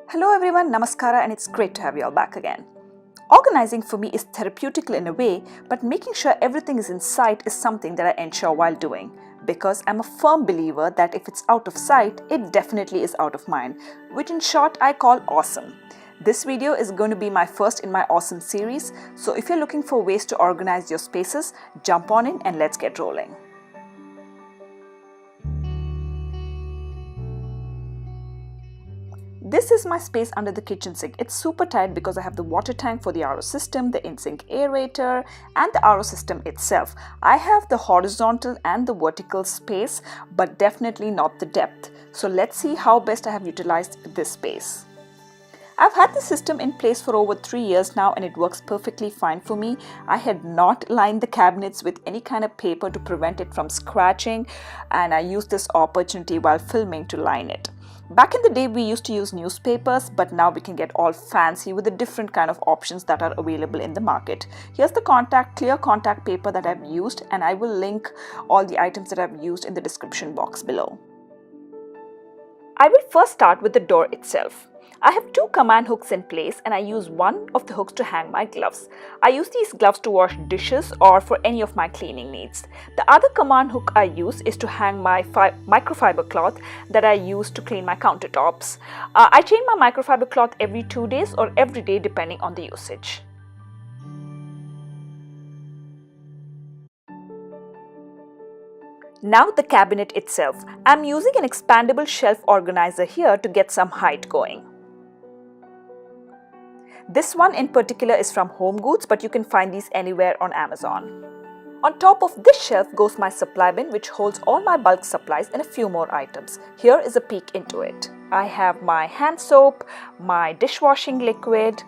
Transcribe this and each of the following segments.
Hello everyone, Namaskara, and it's great to have you all back again. Organizing for me is therapeutical in a way, but making sure everything is in sight is something that I ensure while doing, because I'm a firm believer that if it's out of sight, it definitely is out of mind, which in short I call awesome. This video is going to be my first in my awesome series, so if you're looking for ways to organize your spaces, jump on in and let's get rolling. This is my space under the kitchen sink. It's super tight because I have the water tank for the RO system, the in-sink aerator, and the RO system itself. I have the horizontal and the vertical space, but definitely not the depth. So let's see how best I have utilized this space. I've had the system in place for over 3 years now and it works perfectly fine for me. I had not lined the cabinets with any kind of paper to prevent it from scratching, and I used this opportunity while filming to line it. Back in the day, we used to use newspapers, but now we can get all fancy with the different kind of options that are available in the market. Here's the clear contact paper that I've used, and I will link all the items that I've used in the description box below. I will first start with the door itself. I have 2 command hooks in place and I use one of the hooks to hang my gloves. I use these gloves to wash dishes or for any of my cleaning needs. The other command hook I use is to hang my microfiber cloth that I use to clean my countertops. I change my microfiber cloth every 2 days or every day depending on the usage. Now the cabinet itself. I'm using an expandable shelf organizer here to get some height going. This one in particular is from Home Goods, but you can find these anywhere on Amazon. On top of this shelf goes my supply bin, which holds all my bulk supplies and a few more items. Here is a peek into it. I have my hand soap, my dishwashing liquid,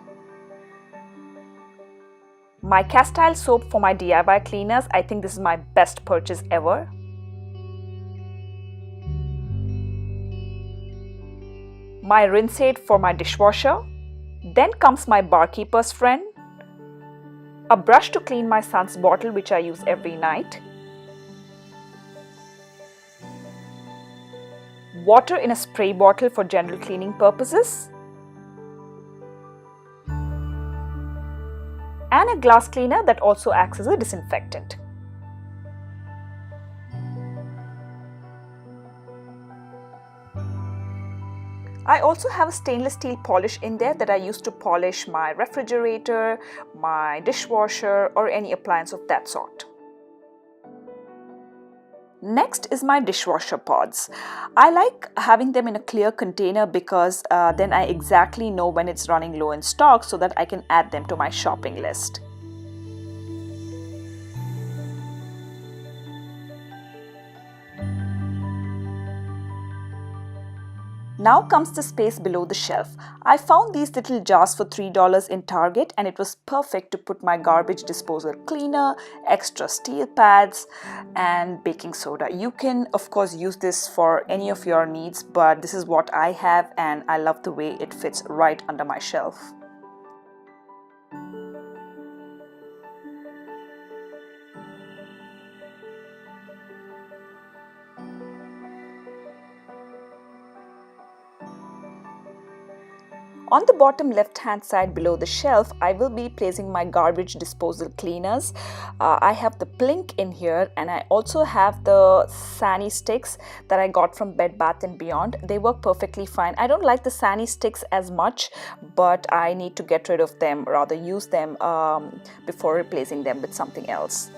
my castile soap for my DIY cleaners. I think this is my best purchase ever. My rinse aid for my dishwasher. Then comes my barkeeper's friend, a brush to clean my son's bottle which I use every night, water in a spray bottle for general cleaning purposes, and a glass cleaner that also acts as a disinfectant. I also have a stainless steel polish in there that I use to polish my refrigerator, my dishwasher, or any appliance of that sort. Next is my dishwasher pods. I like having them in a clear container because then I exactly know when it's running low in stock so that I can add them to my shopping list. Now comes the space below the shelf. I found these little jars for $3 in Target and it was perfect to put my garbage disposal cleaner, extra steel pads, and baking soda. You can of course use this for any of your needs, but this is what I have and I love the way it fits right under my shelf. On the bottom left hand side below the shelf, I will be placing my garbage disposal cleaners. I have the Plink in here and I also have the Sani sticks that I got from Bed Bath & Beyond. They work perfectly fine. I don't like the Sani sticks as much, but I need to get rid of them, rather use them before replacing them with something else.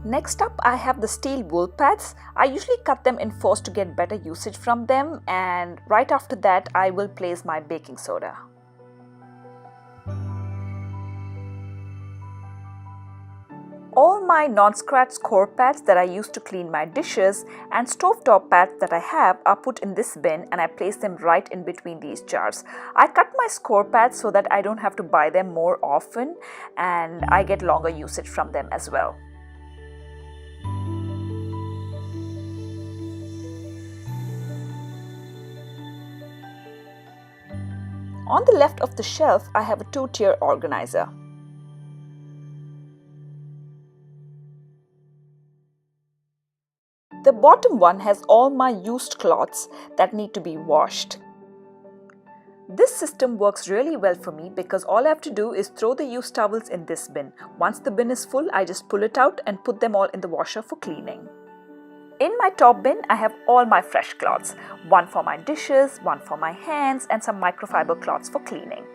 Next up, I have the steel wool pads. I usually cut them in fours to get better usage from them, and right after that I will place my baking soda. All my non-scratch score pads that I use to clean my dishes and stovetop pads that I have are put in this bin and I place them right in between these jars. I cut my score pads so that I don't have to buy them more often and I get longer usage from them as well. On the left of the shelf, I have a 2-tier organizer. The bottom one has all my used cloths that need to be washed. This system works really well for me because all I have to do is throw the used towels in this bin. Once the bin is full, I just pull it out and put them all in the washer for cleaning. In my top bin, I have all my fresh cloths. One for my dishes, one for my hands, and some microfiber cloths for cleaning.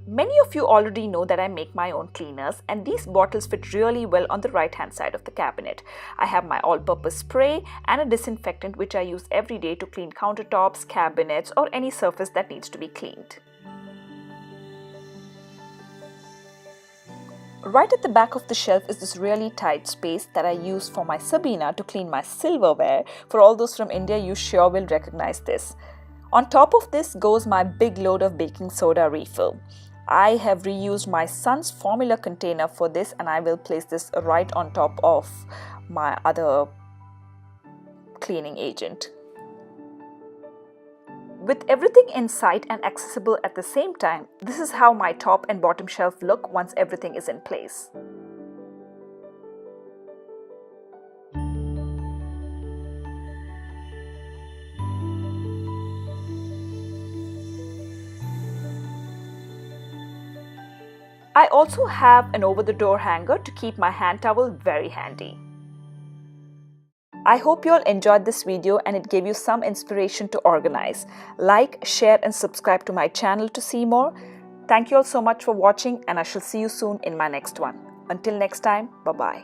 Many of you already know that I make my own cleaners, and these bottles fit really well on the right hand side of the cabinet. I have my all-purpose spray and a disinfectant which I use every day to clean countertops, cabinets, or any surface that needs to be cleaned. Right at the back of the shelf is this really tight space that I use for my Sabina to clean my silverware. For all those from India, you sure will recognize this. On top of this goes my big load of baking soda refill. I have reused my son's formula container for this, and I will place this right on top of my other cleaning agent. With everything in sight and accessible at the same time, this is how my top and bottom shelf look once everything is in place. I also have an over-the-door hanger to keep my hand towel very handy. I hope you all enjoyed this video and it gave you some inspiration to organize. Like, share and subscribe to my channel to see more. Thank you all so much for watching, and I shall see you soon in my next one. Until next time, bye-bye.